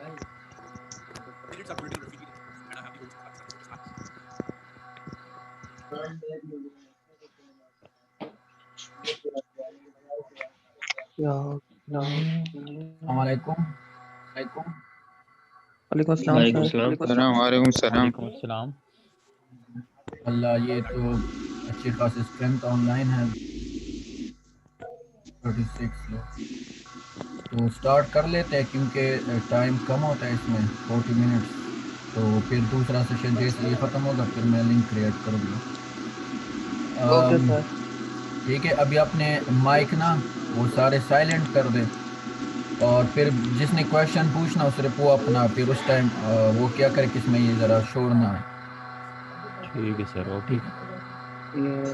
अस्सलामुअलैकुम। वालेकुम अस्सलाम वालेकुम सर। सलाम। वालेकुम सलाम। वालेकुम अस्सलाम। अल्लाह, ये तो अच्छी खासी स्ट्रेंथ ऑनलाइन है, 36 लोग। तो स्टार्ट कर लेते हैं क्योंकि टाइम कम होता है इसमें, 40 मिनट्स। तो फिर दूसरा सेशन जैसे ये ख़त्म होगा फिर मैं लिंक क्रिएट करूँगा। Okay sir. ठीक है, अभी अपने माइक ना वो सारे साइलेंट कर दे, और फिर जिसने क्वेश्चन पूछना उस वो अपना फिर उस टाइम वो क्या करे कि इसमें ये ज़रा शोर ना आए। ठीक है सर, ओके। ठीक है,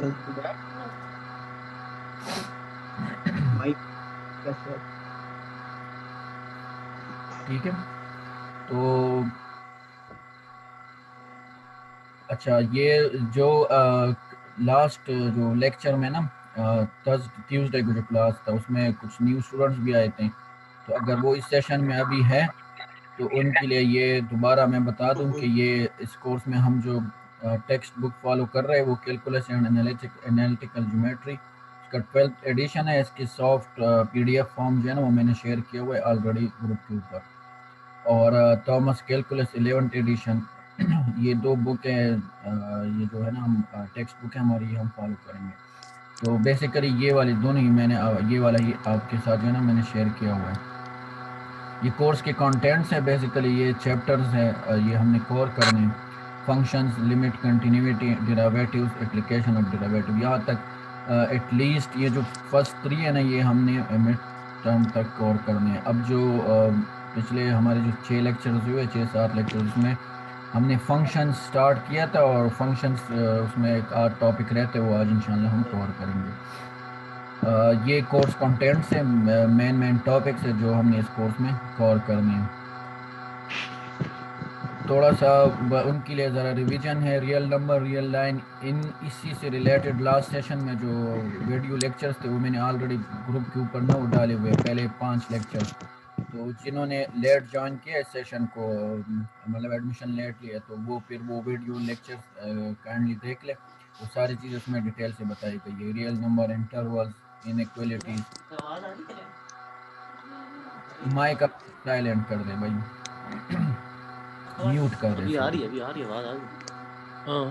सर ठीक है। तो अच्छा, ये जो लास्ट जो लेक्चर में ना ट्यूसडे को जो क्लास था उसमें कुछ न्यू स्टूडेंट्स भी आए थे, तो अगर वो इस सेशन में अभी है तो उनके लिए ये दोबारा मैं बता दूं कि ये इस कोर्स में हम जो टेक्स्ट बुक फॉलो कर रहे हैं वो कैलकुलस एंड एनालिटिकल ज्योमेट्री, इसका 12th एडिशन है। इसकी सॉफ्ट पीडीएफ फॉर्म जो है ना वो मैंने शेयर किया हुआ है ऑलरेडी ग्रुप के ऊपर। और थॉमस कैलकुलस 11th एडिशन, ये दो बुक है, ये जो है ना हम टेक्स्ट बुक है हमारी, ये हम फॉलो करेंगे। तो बेसिकली ये वाली दोनों ही मैंने ये वाला ही आपके साथ जो है ना मैंने शेयर किया हुआ है। ये कोर्स के कंटेंट्स है, बेसिकली ये चैप्टर्स है, ये हमने कवर करने हैं। Functions, limit, continuity, derivatives, application of derivative, यहाँ तक एटलीस्ट ये जो फर्स्ट 3 है ना ये हमने मिड टर्म तक कवर करने हैं। अब जो पिछले हमारे जो 6 लेक्चर्स हुए, 6-7 लेक्चर्स, उसमें हमने फंक्शंस स्टार्ट किया था, और फंक्शंस उसमें एक आध टॉपिक रहते हैं वो आज इंशाल्लाह हम कवर करेंगे। ये कोर्स कंटेंट्स है, मेन टॉपिक्स है जो हमने इस कोर्स में कवर करने हैं। थोड़ा सा उनके लिए ज़रा रिवीजन है, रियल नंबर, रियल लाइन, इन इसी से रिलेटेड लास्ट सेशन में जो वीडियो लेक्चर्स थे वो मैंने ऑलरेडी ग्रुप के ऊपर ना वो डाले हुए, पहले 5 लेक्चर्स। तो जिन्होंने लेट ज्वाइन किया इस सेशन को, मतलब एडमिशन लेट लिया, तो वो फिर वो वीडियो लेक्चर्स काइंडली देख ले, वो सारी चीज़ उसमें डिटेल से बताई गई है, real number, intervals, inequalities. Mike अब साइलेंट कर दे भाई, म्यूट कर दे। अभी आ रही है आवाज आ रही। हाँ,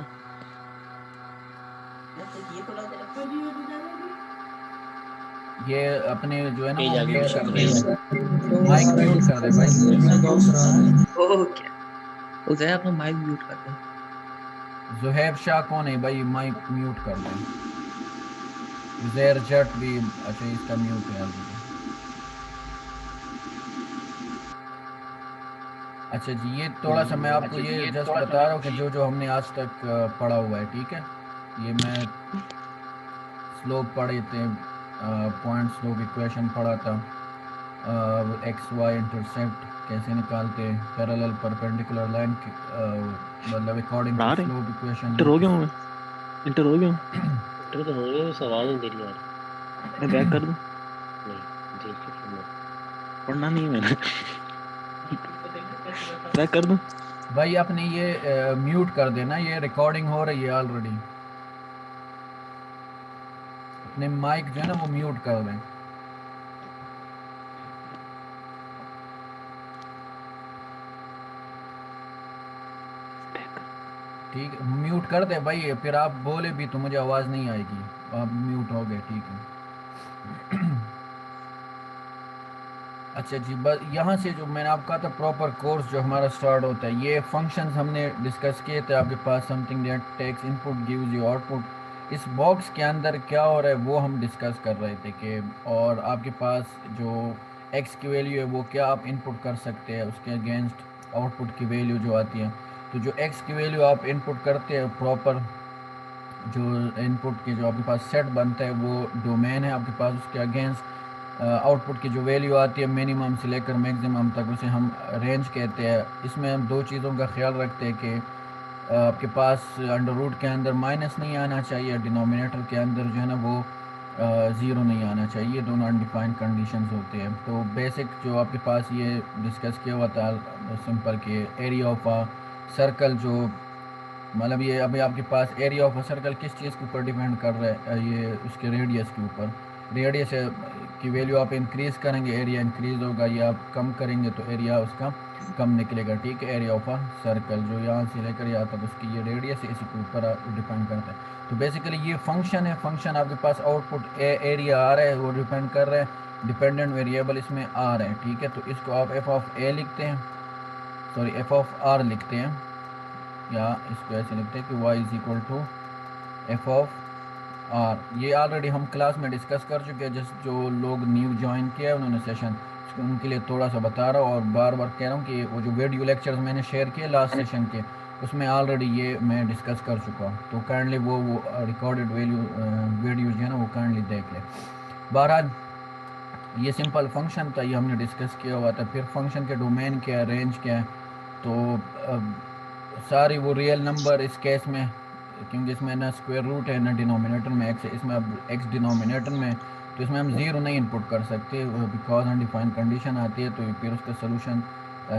ये अपने जो है ना वो जाके म्यूट कर दे, तो माइक सर म्यूट कर दे भाई। ओके, उसे अपना माइक म्यूट कर दे। जुहैब शाह कौन है भाई, माइक म्यूट कर दे। उजैर जट भी, अच्छा इसका म्यूट है अभी। अच्छा जी, ये थोड़ा सा मैं आपको ये जस्ट बता रहा हूँ कि जो जो हमने आज तक पढ़ा हुआ है, ठीक है। ये मैं स्लोप पढ़े थे, पॉइंट स्लोप इक्वेशन पढ़ा था, एक्स वाई इंटरसेप्ट कैसे निकालते हैं, पैरेलल परपेंडिकुलर लाइन मतलब according to slope equation. Inter हो गया हूँ मैं, इंटर हो गया हूँ। इंटर तो हो गया, बस आवाज नहीं दे रही यार। मैं बैक कर दूँ? नहीं, देख के पढ़ना। पढ़ना नहीं है मैंने। बैक कर दूँ? भाई आपने ये म्यूट कर देना, ये रिकॉर्डिंग हो रही है ऑलरेडी, अपने माइक जो है ना वो म्यूट कर दें। ठीक है, म्यूट कर दे भाई, फिर आप बोले भी तो मुझे आवाज़ नहीं आएगी, आप म्यूट हो गए, ठीक है। अच्छा जी, बस यहाँ से जो मैंने आपको कहा था प्रॉपर कोर्स जो हमारा स्टार्ट होता है, ये फंक्शंस हमने डिस्कस किए थे। आपके पास something that takes input gives you output, इस बॉक्स के अंदर क्या हो रहा है वो हम डिस्कस कर रहे थे कि, और आपके पास जो एक्स की वैल्यू है वो क्या आप इनपुट कर सकते हैं, उसके अगेंस्ट आउटपुट की वैल्यू जो आती है। तो जो एक्स की वैल्यू आप इनपुट करते हैं, प्रॉपर जो इनपुट के जो आपके पास सेट बनता है वो डोमेन है आपके पास, उसके अगेंस्ट आउटपुट की जो वैल्यू आती है मिनिमम से लेकर मैक्सिमम तक, उसे हम रेंज कहते हैं। इसमें हम दो चीज़ों का ख्याल रखते हैं कि आपके पास अंडर रूट के अंदर माइनस नहीं आना चाहिए, डिनोमिनेटर के अंदर जो है ना वो ज़ीरो नहीं आना चाहिए, दोनों अनडिफाइंड कंडीशंस होते हैं। तो बेसिक जो आपके पास ये डिस्कस किया हुआ था सिंपल के एरिया ऑफ अ सर्कल, जो मतलब ये अभी आपके पास एरिया ऑफ अ सर्कल किस चीज़ के ऊपर डिपेंड कर रहा है, ये उसके रेडियस के ऊपर। रेडियस की वैल्यू आप इंक्रीज़ करेंगे एरिया इंक्रीज़ होगा, या आप कम करेंगे तो एरिया उसका कम निकलेगा, ठीक है। एरिया ऑफ अ सर्कल जो यहाँ से लेकर यहाँ तक उसकी ये रेडियस है, इसी के ऊपर डिपेंड करता है। तो बेसिकली ये फंक्शन है, फंक्शन आपके पास आउटपुट एरिया आ रहा है, वो डिपेंड कर रहा है, डिपेंडेंट वेरिएबल इसमें आ रहे हैं, ठीक है। तो इसको आप एफ ऑफ ए लिखते हैं, सॉरी एफ ऑफ आर लिखते हैं, या इसको ऐसे लिखते हैं कि y is equal to F of R. ये ऑलरेडी हम क्लास में डिस्कस कर चुके हैं, जिस जो लोग न्यू ज्वाइन किया है उन्होंने सेशन, उनके लिए थोड़ा सा बता रहा हूँ और बार बार कह रहा हूँ कि वो जो वीडियो लेक्चर्स मैंने शेयर किए लास्ट सेशन के, उसमें ऑलरेडी ये मैं डिस्कस कर चुका हूँ। तो काइंडली वो रिकॉर्डेड वीडियो जो है ना वो काइंडली देख लें। बहरहाल ये सिंपल फंक्शन था, ये हमने डिस्कस किया हुआ था। फिर फंक्शन के डोमेन क्या है, रेंज क्या है, तो सारी वो रियल नंबर इस केस में, क्योंकि इसमें ना स्क्वायर रूट है ना डिनोमिनेटर में एक्स है, इसमें अब एक्स डिनोमिनेटर में, तो इसमें हम ज़ीरो नहीं इनपुट कर सकते बिकॉज अनडिफाइंड कंडीशन आती है। तो फिर उसका सोल्यूशन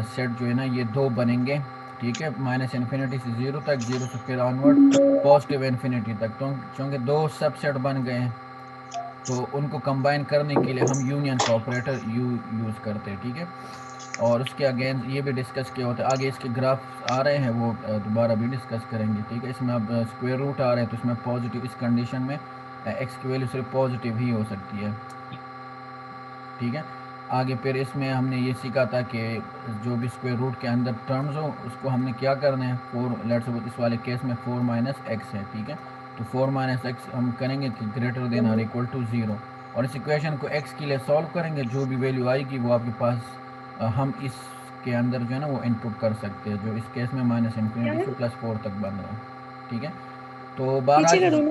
सेट जो है ना ये दो बनेंगे, ठीक है, माइनस इन्फिनिटी से ज़ीरो तक, ज़ीरो से फिर ऑनवर्ड पॉजिटिव इन्फिनिटी तक। तो चूँकि दो सबसेट बन गए हैं तो उनको कंबाइन करने के लिए हम यूनियन का ऑपरेटर यूज़ करते हैं, ठीक है। और उसके अगेंस्ट ये भी डिस्कस किया होता है, आगे इसके ग्राफ आ रहे हैं वो दोबारा भी डिस्कस करेंगे, ठीक है। इसमें अब स्क्वायर रूट आ रहे हैं तो इसमें पॉजिटिव, इस कंडीशन में एक्स की वैल्यू सिर्फ पॉजिटिव ही हो सकती है, ठीक है। आगे फिर इसमें हमने ये सीखा था कि जो भी स्क्वायर रूट के अंदर टर्म्स हो उसको हमने क्या करना है, फोर, लेट्स सपोज इस वाले केस में 4 माइनस एक्स है, ठीक है। तो 4 माइनस एक्स हम करेंगे कि ग्रेटर देन और इक्वल टू 0, और इस इक्वेशन को एक्स के लिए सॉल्व करेंगे, जो भी वैल्यू आएगी वो आपके पास हम इसके अंदर जो है ना वो इनपुट कर सकते हैं, जो इस केस में माइनस इन्फिनिटी से +4 तक बन रहा है, ठीक है। तो बहरहाल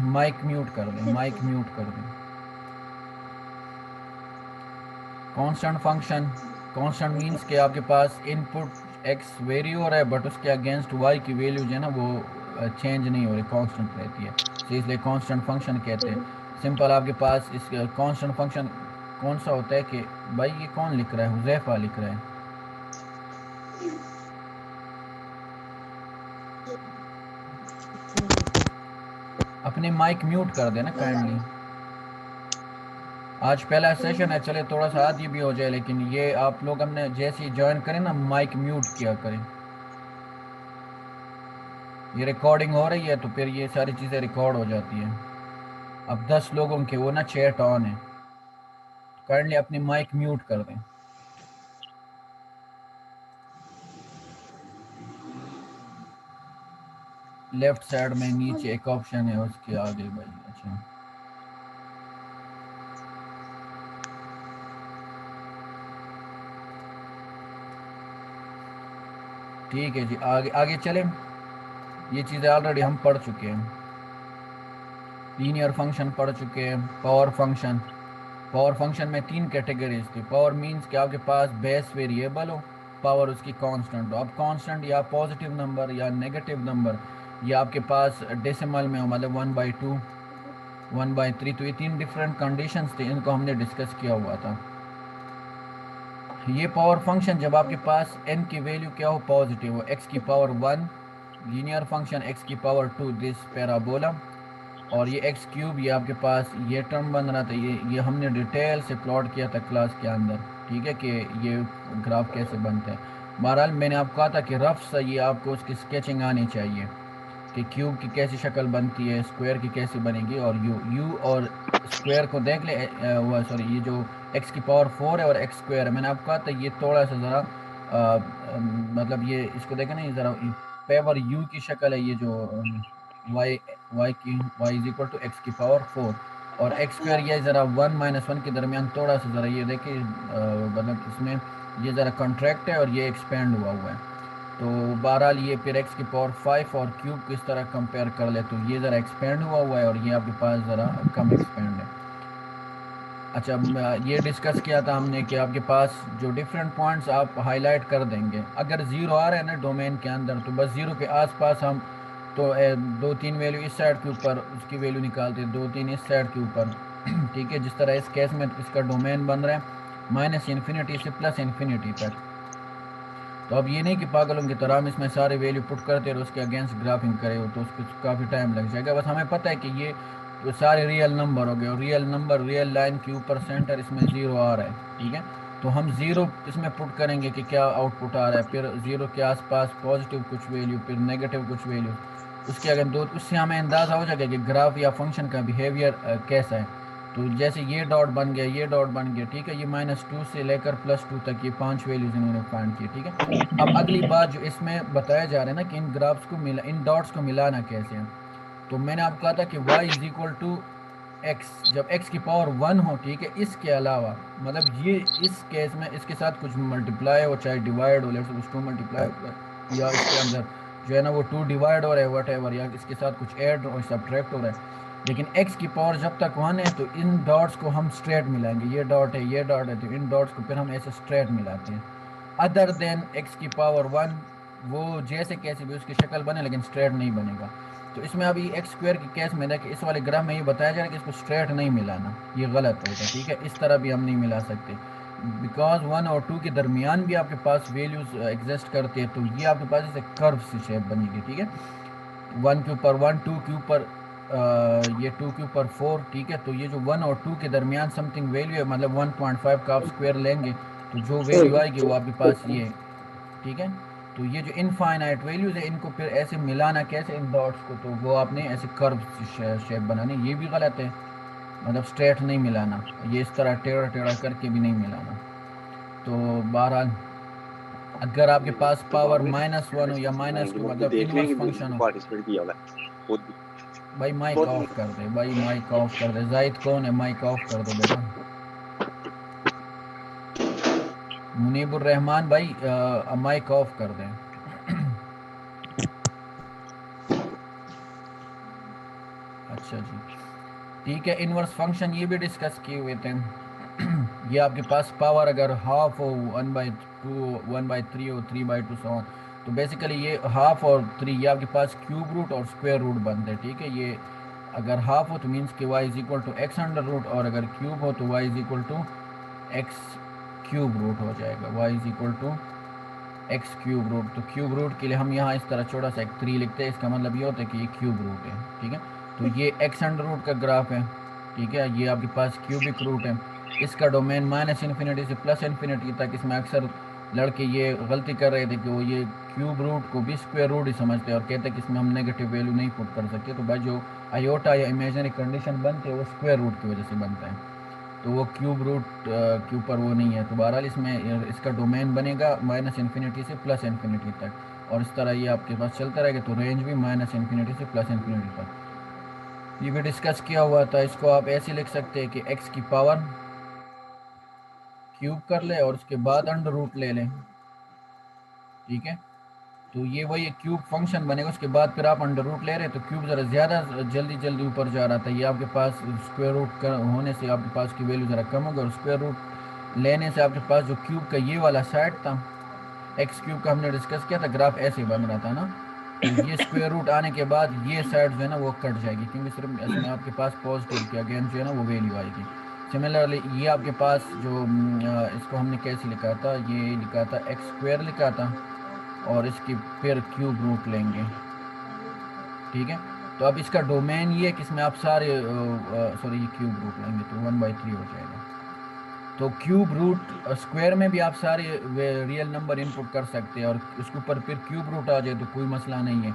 माइक म्यूट कर दें, माइक म्यूट कर दें। कांस्टेंट फंक्शन, कांस्टेंट मींस कि आपके पास इनपुट एक्स वेरी हो रहा है बट उसके अगेंस्ट वाई की वैल्यू जो है ना वो चेंज नहीं हो रही, कांस्टेंट रहती है, तो इसलिए कांस्टेंट फंक्शन कहते हैं। सिंपल आपके पास इस कांस्टेंट फंक्शन कौन सा होता है कि भाई ये कौन लिख रहा है, हुज़ैफा लिख रहा है। अपने माइक म्यूट कर देना काइंडली। आज पहला सेशन है, चले थोड़ा सा आदि भी हो जाए, लेकिन ये आप लोग हमने जैसे ही ज्वाइन करें ना माइक म्यूट किया करें। ये रिकॉर्डिंग हो रही है तो फिर ये सारी चीज़ें रिकॉर्ड हो जाती हैं। अब 10 लोगों के वो ना चैट ऑन है, काइंडली अपनी माइक म्यूट कर दें। लेफ्ट साइड में नीचे एक ऑप्शन है उसके आगे भाई, अच्छा ठीक है जी, आगे आगे चलें। ये चीज़ें ऑलरेडी हम पढ़ चुके हैं, लीनियर फंक्शन पढ़ चुके हैं, पावर फंक्शन। पावर फंक्शन में 3 कैटेगरीज थी। पावर मींस कि आपके पास बेस वेरिएबल हो, पावर उसकी कांस्टेंट हो। अब कांस्टेंट या पॉजिटिव नंबर या नेगेटिव नंबर, या आपके पास डेसिमल में हो, मतलब 1/2 1/3, तो ये 3 डिफरेंट कंडीशंस थे, इनको हमने डिस्कस किया हुआ था। ये पावर फंक्शन जब आपके पास n की वैल्यू क्या हो, पॉजिटिव हो, x की पावर 1 लीनियर फंक्शन, x की पावर 2 दिस पैराबोला, और ये एक्स क्यूब, ये आपके पास ये टर्म बन रहा था। ये हमने डिटेल से प्लॉट किया था क्लास के अंदर, ठीक है, कि ये ग्राफ कैसे बनता है। बहरहाल मैंने आपको कहा था कि रफ सा ये आपको उसकी स्केचिंग आनी चाहिए कि क्यूब की कैसी शक्ल बनती है, स्क्वायर की कैसी बनेगी, और यू और स्क्वायर को देख ले, वो सॉरी ये जो एक्स की पावर 4 है और एक्स स्क्वायर है, मैंने आपको कहा था ये थोड़ा सा ज़रा मतलब ये इसको देखें ना, ये ज़रा पावर यू की शक्ल है, ये जो y is equal to X की पावर 4 और एक्स स्क्वायर, ये ज़रा 1 - 1 के दरमियान थोड़ा सा ज़रा ये देखिए, मतलब इसमें ये ज़रा कॉन्ट्रैक्ट है और ये एक्सपेंड हुआ है। तो बहरहाल ये फिर एक्स की पावर 5 और क्यूब किस तरह कंपेयर कर ले, तो ये ज़रा एक्सपेंड हुआ है और ये आपके पास ज़रा कम एक्सपेंड है। अच्छा, ये डिस्कस किया था हमने कि आपके पास जो डिफरेंट पॉइंट्स आप हाईलाइट कर देंगे, अगर ज़ीरो आ रहा है ना डोमेन के अंदर, तो बस ज़ीरो के आसपास हम तो दो तीन वैल्यू इस साइड के ऊपर उसकी वैल्यू निकालते हैं, दो तीन इस साइड के ऊपर। ठीक है, जिस तरह इस केस में इसका डोमेन बन रहा है माइनस इन्फिनिटी से प्लस इन्फिनिटी तक। तो अब ये नहीं कि पागलों की तरह हम इसमें सारे वैल्यू पुट करते और उसके अगेंस्ट ग्राफिंग करे हो तो उस पर काफ़ी टाइम लग जाएगा। बस हमें पता है कि ये तो सारे रियल नंबर हो गए और रियल नंबर रियल लाइन के ऊपर सेंटर इसमें ज़ीरो आ रहा है। ठीक है, तो हम ज़ीरो इसमें पुट करेंगे कि क्या आउटपुट आ रहा है, फिर ज़ीरो के आसपास पॉजिटिव कुछ वैल्यू, फिर नेगेटिव कुछ वैल्यू। उसके अगर दो उससे हमें अंदाज़ा हो जाएगा कि ग्राफ या फंक्शन का बिहेवियर कैसा है। तो जैसे ये डॉट बन गया, ये डॉट बन गया, ठीक है, ये -2 से लेकर +2 तक ये 5 वैल्यूज इन्होंने फाइंड की। ठीक है, अब अगली बात जो इसमें बताया जा रहा है ना कि इन ग्राफ्स को मिला, इन डॉट्स को मिलाना कैसे है। तो मैंने आपको कहा था कि y = x, जब x की पावर 1 हो, ठीक है, इसके अलावा मतलब ये इस केस में इसके साथ कुछ मल्टीप्लाई हो, चाहे डिवाइड हो, लेट्स सपोज 2 मल्टीप्लाई हो, या इसके अंदर जो है ना वो 2 डिवाइड हो रहा है वट, या इसके साथ कुछ ऐड और सब्ट्रैक्ट हो रहा है। लेकिन x की पावर जब तक 1 है तो इन डॉट्स को हम स्ट्रेट मिलाएंगे, ये डॉट है, ये डॉट है, तो इन डॉट्स को फिर हम ऐसे स्ट्रेट मिलाते हैं। अदर देन x की पावर 1 वो जैसे कैसे भी उसकी शक्ल बने लेकिन स्ट्रेट नहीं बनेगा। तो इसमें अभी x² की केस में देखिए इस वाले ग्राफ में ये बताया जा रहा है कि इसको स्ट्रेट नहीं मिलाना, ये गलत होगा। ठीक है, इस तरह भी हम नहीं मिला सकते बिकॉज 1 और 2 के दरमियान भी आपके पास वैल्यूज एग्जिस्ट करते हैं, तो ये आपके पास जैसे कर्व सी शेप बनेगी। ठीक है, 1 के ऊपर 1, 2 के ऊपर ये 2 के ऊपर 4। ठीक है, तो ये जो 1 और 2 के दरमियान समथिंग वैल्यू है, मतलब 1.5 का आप स्क्वायर लेंगे तो जो वैल्यू आएगी वो आपके पास ये। ठीक है, तो ये जो इनफाइनाइट वैल्यूज है इनको फिर ऐसे मिलाना कैसे इन डॉट्स को, तो वो आपने ऐसे कर्व शेप बनानी, ये भी गलत है, मतलब स्ट्रेट नहीं मिलाना, ये इस तरह टेढ़ा टेढ़ा करके भी नहीं मिलाना। तो बहरहाल अगर आपके पास पावर -1 हो या -2 मतलब इनवर्स फंक्शन हो। पार्टिसिपेट किया हुआ है। भाई माइक ऑफ कर दे, भाई माइक ऑफ कर दे, जाहिद कौन है, माइक ऑफ कर दो बेटा। मुनीबुर रहमान भाई माइक ऑफ कर दें। अच्छा जी, ठीक है, इनवर्स फंक्शन ये भी डिस्कस किए हुए थे। ये आपके पास पावर अगर हाफ हो, 1/2, 1/3 हो, 3/2 so on, तो बेसिकली ये हाफ और 3 ये आपके पास क्यूब रूट और स्क्वायर रूट बनते हैं। ठीक है, ये अगर हाफ हो तो मीन्स कि y = x√, और अगर क्यूब हो तो y = x³ रूट हो जाएगा, y = x³ रूट। तो क्यूब रूट के लिए हम यहाँ इस तरह छोटा सा एक 3 लिखते हैं, इसका मतलब ये होता है कि ये क्यूब रूट है। ठीक है, तो ये x√, का ग्राफ है। ठीक है, ये आपके पास क्यूबिक रूट है, इसका डोमेन -इन्फिनिटी से +इन्फिनिटी तक। इसमें अक्सर लड़के ये गलती कर रहे थे कि वो ये क्यूब रूट को भी स्क्वायर रूट ही समझते हैं और कहते हैं कि इसमें हम नेगेटिव वैल्यू नहीं पुट कर सकते। तो भाई जो आयोटा या इमेजिनरी कंडीशन बनते हैं वो स्क्वायर रूट की वजह से बनता है, तो वो क्यूब रूट के ऊपर वो नहीं है। तो बहरहाल इसमें इसका डोमेन बनेगा -इन्फिनिटी से +इन्फिनिटी तक, और इस तरह ये आपके पास चलता रहेगा। तो रेंज भी -इन्फिनिटी से +इन्फिनिटी तक ये भी डिस्कस किया हुआ था। इसको आप ऐसे लिख सकते हैं कि x की पावर क्यूब कर ले और उसके बाद √रूट ले लें। ठीक है, तो ये वही क्यूब फंक्शन बनेगा, उसके बाद फिर आप √रूट ले रहे हैं तो क्यूब ज़रा ज़्यादा जल्दी जल्दी ऊपर जा रहा था। ये आपके पास स्क्वायर रूट होने से आपके पास की वैल्यू ज़रा कम होगी, और स्क्वायर रूट लेने से आपके पास जो क्यूब का ये वाला साइड था x³ का हमने डिस्कस किया था, ग्राफ ऐसे बन रहा था ना। तो ये स्क्वायर रूट आने के बाद ये साइड जो है ना वो कट जाएगी, क्योंकि सिर्फ इसमें आपके पास पॉजिटिव के अगेंस्ट जो है ना वो वैल्यू आएगी। सिमिलरली ये आपके पास जो इसको हमने कैसे लिखा था, ये लिखा था x² लिखा था और इसकी फिर क्यूब रूट लेंगे। ठीक है, तो अब इसका डोमेन ये है कि इसमें आप सारे सॉरी ये क्यूब रूट लेंगे तो 1/3 हो जाएगा। तो क्यूब रूट स्क्वायर में भी आप सारे रियल नंबर इनपुट कर सकते हैं और उसके ऊपर फिर क्यूब रूट आ जाए तो कोई मसला नहीं है।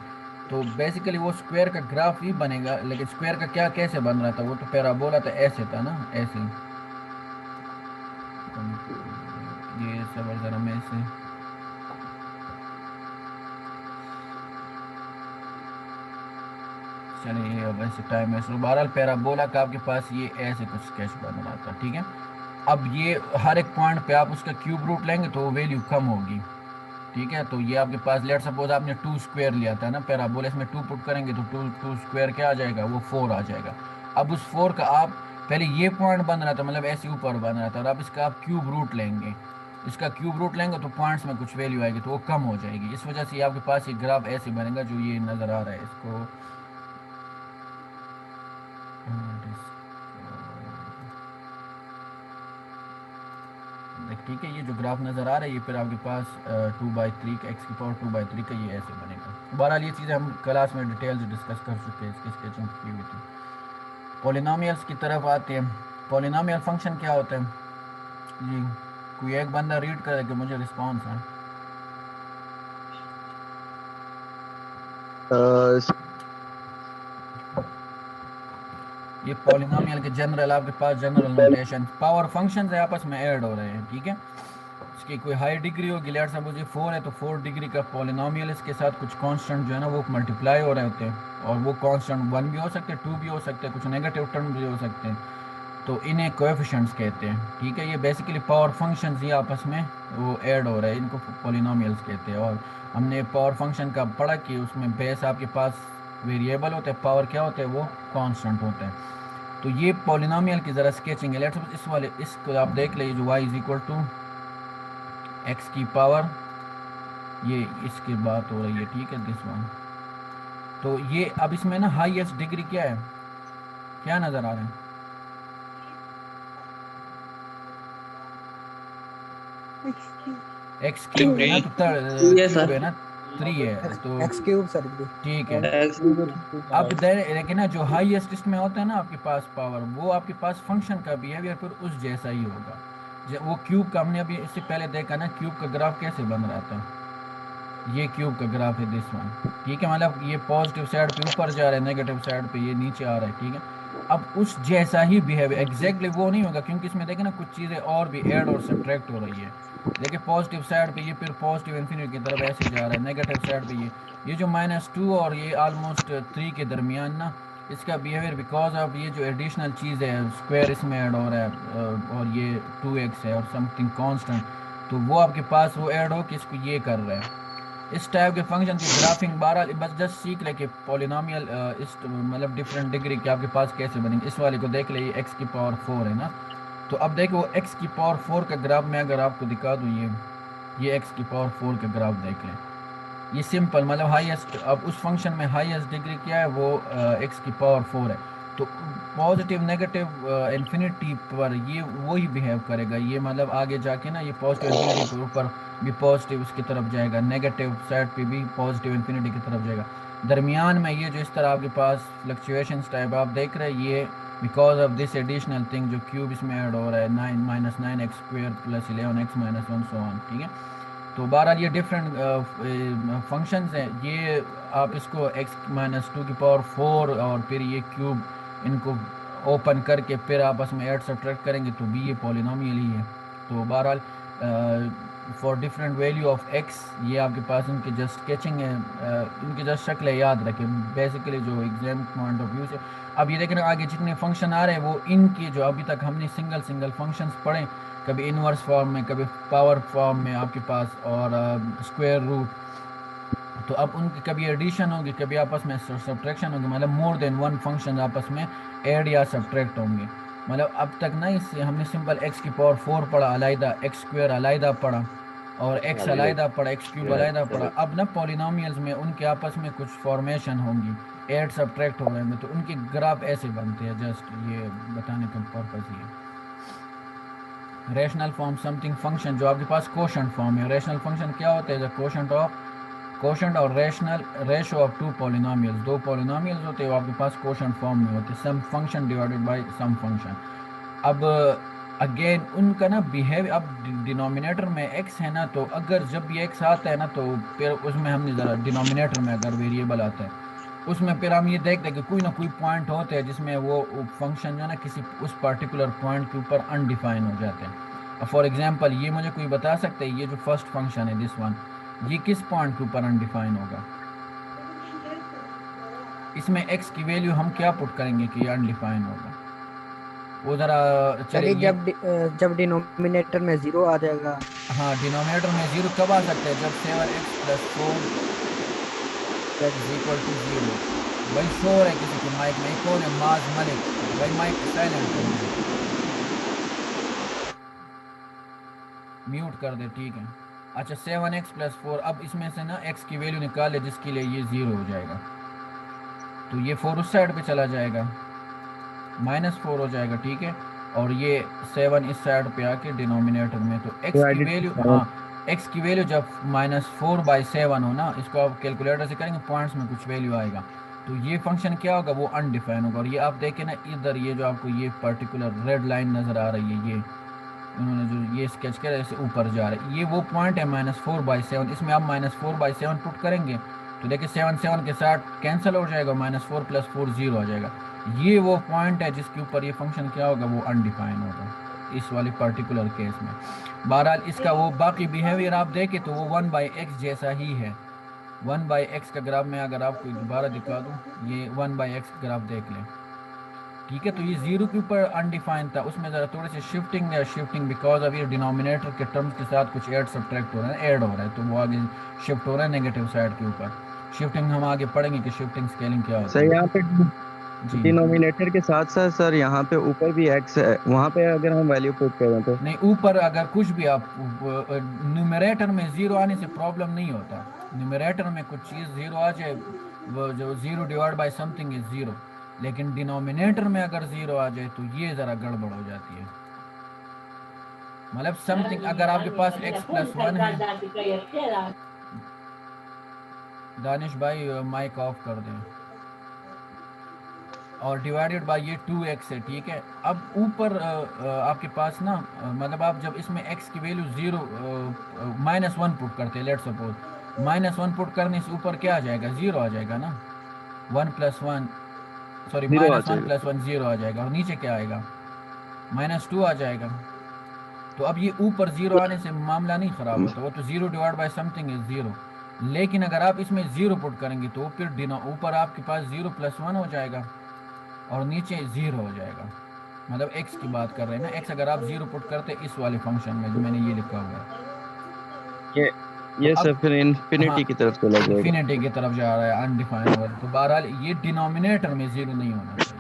तो बेसिकली वो स्क्वायर का ग्राफ ही बनेगा, लेकिन स्क्वायर का क्या कैसे बन रहा था, वो तो पैराबोला था, ऐसे था ना, ऐसे। ये सब ज़रा मैं ऐसे चलिए, अब ऐसे टाइम है। बहरहाल पैराबोला का आपके पास ये ऐसे कुछ स्केच बन रहा था। ठीक है, अब ये हर एक पॉइंट पे आप उसका क्यूब रूट लेंगे तो वैल्यू कम होगी। ठीक है, तो ये आपके पास लेट सपोज आपने 2 स्क्वायर लिया था ना पैराबोला, इसमें 2 पुट करेंगे तो 2 स्क्वायर क्या आ जाएगा, वो 4 आ जाएगा। अब उस 4 का आप पहले ये पॉइंट बन रहा था, मतलब ऐसे ऊपर बन रहा था, और अब इसका आप क्यूब रूट लेंगे इसका क्यूब रूट लेंगे तो पॉइंट्स में कुछ वैल्यू आएगी तो वो कम हो जाएगी। इस वजह से आपके पास ये ग्राफ ऐसे बनेगा जो ये नज़र आ रहा है इसको। ठीक है, ये जो ग्राफ नज़र आ रहा है ये फिर आपके पास 2/3 का x की पावर 2/3 का ये ऐसे बनेगा। बहरहाल ये चीज़ें हम क्लास में डिटेल से डिस्कस कर चुके हैं, इसकी स्केचिंग की हुई थी। पॉलिनोमियल्स की तरफ आते हैं। पॉलिनोमियल फंक्शन क्या होता है जी? कोई एक बंदा रीड करे कि मुझे रिस्पॉन्स है। ये पॉलिनोमियल के जनरल आपके पास जनरल नोटेशन पावर फंक्शंस है आपस में ऐड हो रहे हैं, ठीक है। इसकी कोई हाई डिग्री होगी, लेट्स सपोज ये 4 है तो 4 डिग्री का पॉलिनोमियल, इसके साथ कुछ कांस्टेंट जो है ना वो मल्टीप्लाई हो रहे होते हैं और वो कांस्टेंट 1 भी हो सकते हैं, 2 भी हो सकते हैं, कुछ नेगेटिव टर्म भी हो सकते हैं, तो इन्हें कोएफिशिएंट्स कहते हैं, ठीक है। ये बेसिकली पावर फंक्शंस ही आपस में वो ऐड हो रहे हैं, इनको पॉलिनोमियल्स कहते हैं। और हमने पावर फंक्शन का पढ़ा कि उसमें बेस आपके पास वेरिएबल होते हैं, पावर क्या होते हैं वो कांस्टेंट होते हैं। तो ये पॉलिनोमियल की ज़रा स्केचिंग है। लेट्स सपोज इस वाले इसको आप देख लीजिए जो y = x की पावर, ये इसकी बात हो रही है, ठीक है, दिस वन। तो ये अब इसमें ना हाईएस्ट डिग्री क्या है, क्या नज़र आ रहा है? x क्यूब है ना, तो क्यूब है ना, 3 है तो x क्यूब सर। ठीक है। अब लेकिन ना जो हाईएस्ट इसमें होता है ना आपके पास पावर, वो आपके पास फंक्शन का बिहेवियर फिर उस जैसा ही होगा। वो क्यूब का हमने अभी इससे पहले देखा ना, क्यूब का ग्राफ कैसे बन रहा था, ये क्यूब का ग्राफ है दिस वन, ठीक है। मतलब ये पॉजिटिव साइड पे ऊपर जा रहा है, नेगेटिव साइड पे ये नीचे आ रहा है, ठीक है। अब उस जैसा ही बिहेवियर एग्जैक्टली वो नहीं होगा, क्योंकि इसमें देखें ना कुछ चीज़ें और भी ऐड और सब्ट्रैक्ट हो रही है। देखिए पॉजिटिव साइड पे ये फिर पॉजिटिव इन्फिनिटी की तरफ ऐसे जा रहा है, नेगेटिव साइड पे ये जो -2 और ये ऑलमोस्ट 3 के दरमियान ना इसका बिहेवियर बिकॉज ऑफ ये जो एडिशनल चीज़ है स्क्वायर इसमें ऐड हो रहा है और ये 2x है और समथिंग कांस्टेंट, तो वो आपके पास वो ऐड हो कि इसको ये कर रहा है। इस टाइप के फंक्शन की ग्राफिंग 12 बस जस्ट सीख ले कि पॉलिनोमियल इस मतलब डिफरेंट डिग्री के आपके पास कैसे बनेंगे। इस वाले को देख ले, ये x की पावर 4 है ना, तो अब देखो वो x की पावर 4 का ग्राफ मैं अगर आपको दिखा दूँ, ये x की पावर 4 का ग्राफ देख लें, ये सिंपल मतलब हाईएस्ट, अब उस फंक्शन में हाईएस्ट डिग्री क्या है वो x की पावर 4 है। तो पॉजिटिव नेगेटिव इन्फिनिटी पर ये वही बिहेव करेगा, ये मतलब आगे जाके ना ये पॉजिटिव इन्फिनिटी के ऊपर भी पॉजिटिव उसकी तरफ जाएगा, नेगेटिव साइड पे भी पॉजिटिव इन्फिनिटी की तरफ जाएगा। दरमियान में ये जो इस तरह आपके पास फ्लक्चुएशंस टाइप आप देख रहे हैं, ये because of this additional thing जो क्यूब इसमें ऐड हो रहा है 9 - 9x² + 11x - 1 सो ऑन, ठीक है। तो बहरहाल ये डिफरेंट फंक्शंस हैं, ये आप इसको x - 2 की पावर 4 और फिर ये क्यूब इनको ओपन करके फिर आपस में ऐड सब्ट्रैक्ट करेंगे तो भी ये पॉलिनोमियल ही है। तो बहरहाल for different value of x ये आपके पास इनकी जस्ट स्केचिंग है, इनकी जस्ट शक्ल याद रखें बेसिकली जो एग्जाम पॉइंट ऑफ व्यू से। अब ये देखें आगे जितने फंक्शन आ रहे हैं वो इनके जो अभी तक हमने सिंगल फंक्शंस पढ़े, कभी इन्वर्स फॉर्म में, कभी पावर फॉर्म में आपके पास और स्क्वायर रूट, तो अब उनकी कभी एडिशन होगी, कभी आपस में सब्ट्रैक्शन होगी, मतलब मोर देन वन फंक्शन आपस में ऐड या सब्ट्रैक्ट होंगे। मतलब अब तक ना इससे हमने सिंपल x की पावर 4 पढ़ा अलहदा, x² अलहदा पढ़ा और x अलहदा पढ़ा, x³ अलहदा पढ़ा। अब ना पॉलिनोमियल्स में उनके आपस में कुछ फॉर्मेशन होंगी, ऐड सब्ट्रैक्ट हो रहे हैं, तो उनके ग्राफ ऐसे बनते हैं, जस्ट ये बताने का पर्पज़ ये। रेशनल फॉर्म समथिंग फंक्शन जो आपके पास कोशेंट फॉर्म है, रेशनल फंक्शन क्या होता है, कोशेंट और rational ratio of 2 polynomials, 2 polynomials होते हैं वो आपके पास कोशेंट फॉर्म में होते हैं, some function divided by some function. अब अगेन उनका ना बिहेवियर, अब डिनोमिनेटर में x है ना, तो अगर जब भी x आता है ना तो फिर उसमें हमने ज़रा डिनोमिनेटर में अगर वेरिएबल आता है उसमें फिर हम ये देखते हैं कि कोई ना कोई पॉइंट होते हैं जिसमें वो फंक्शन जो है ना किसी उस पर्टिकुलर पॉइंट के ऊपर अनडिफाइन हो जाते हैं। फॉर एग्जांपल ये मुझे कोई बता सकते हैं, ये जो फर्स्ट फंक्शन है दिस वन, ये किस पॉइंट के ऊपर अनडिफाइन होगा? इसमें x की वैल्यू हम क्या पुट करेंगे कि ये अनडिफाइन होगा? वो ज़रा चलिए जब डिनोमिनेटर में 0 आ जाएगा। हाँ, डिनोमिनेटर में 0 कब आ सकता है? जब 7x + 4 = 0। भाई शोर है किसी के माइक में, कौन है? माज मलिक भाई, माइक साइलेंट कर दो। म्यूट कर दे, ठीक है। अच्छा 7x + 4, अब इसमें से ना x की वैल्यू निकाल ले जिसके लिए ये 0 हो जाएगा, तो ये 4 उस साइड पे चला जाएगा, -4 हो जाएगा, ठीक है। और ये 7 इस साइड पे आके डिनोमिनेटर में, तो x की वैल्यू, हाँ x की वैल्यू जब -4/7 हो ना, इसको आप कैलकुलेटर से करेंगे, पॉइंट्स में कुछ वैल्यू आएगा, तो ये फंक्शन क्या होगा, वो अनडिफाइन होगा। और ये आप देखें ना इधर, ये जो आपको ये पर्टिकुलर रेड लाइन नज़र आ रही है, ये उन्होंने जो ये स्केच किया ऐसे ऊपर जा रहा है, ये वो पॉइंट है -4/7। इसमें आप -4/7 पुट करेंगे तो देखिए 7 के साथ कैंसिल हो जाएगा, -4 + 4 0 आ जाएगा। ये वो पॉइंट है जिसके ऊपर ये फंक्शन क्या होगा, वो अनडिफाइन होगा इस वाली पर्टिकुलर केस में। बहरहाल इसका वो बाकी बिहेवियर आप देखें तो वो 1/x जैसा ही है। 1/x का ग्राफ में अगर आपको दोबारा दिखा दूँ, ये 1/x ग्राफ देख लें, ठीक है। तो ये 0 के ऊपर अनडिफाइन था, उसमें ज़रा थोड़ी सी शिफ्टिंग है, शिफ्टिंग बिकॉज अब ये डिनोमिनेटर के टर्म्स के साथ कुछ ऐड सब्ट्रैक्ट हो रहा है, ऐड हो रहा है, तो वो आगे शिफ्ट हो रहा है नेगेटिव साइड के ऊपर। शिफ्टिंग हम आगे पढ़ेंगे कि शिफ्टिंग स्केलिंग क्या होती सर है। यहाँ पे जी डिनोमिनेटर के साथ साथ सर यहाँ पे ऊपर भी x है, वहाँ पे अगर हम वैल्यू पुट करें तो नहीं, ऊपर अगर कुछ भी आप न्यूमरेटर में 0 आने से प्रॉब्लम नहीं होता, न्यूमरेटर में कुछ चीज़ 0 आ जाए, वो जो 0 डिवाइड बाय समथिंग इज 0, लेकिन डिनोमिनेटर में अगर 0 आ जाए तो ये ज़रा गड़बड़ हो जाती है। मतलब समथिंग अगर आपके पास x + 1 है, दानिश भाई माइक ऑफ कर दें, और डिवाइडेड बाय ये 2x है, ठीक है। अब ऊपर आपके पास ना मतलब आप जब इसमें x की वैल्यू 0 -1 पुट करते हैं, लेट्स सपोज -1 पुट करने से ऊपर क्या आ जाएगा, 0 आ जाएगा ना, 1 + 1 सॉरी जीरो आ -1 जाएगा। + 1 0 आ जाएगा, और नीचे क्या आएगा, -2 आ जाएगा। तो अब ये ऊपर 0 आने से मामला नहीं ख़राब होता, वो तो 0 डिवाइड बाय समथिंग इज 0। लेकिन अगर आप इसमें 0 पुट करेंगे तो फिर ऊपर आपके पास 0 + 1 हो जाएगा और नीचे 0 हो जाएगा। मतलब x की बात कर रहे हैं ना, x अगर आप 0 पुट करते इस वाले फंक्शन में जो मैंने ये लिखा हुआ है, ये तो सब अब फिर हाँ इन्फिनिटी की तरफ चला जाएगा। इन्फिनिटी की तरफ जा रहा है, अनडिफाइन हो रहा है, तो बहरहाल ये डिनोमिनेटर में 0 नहीं होना चाहिए।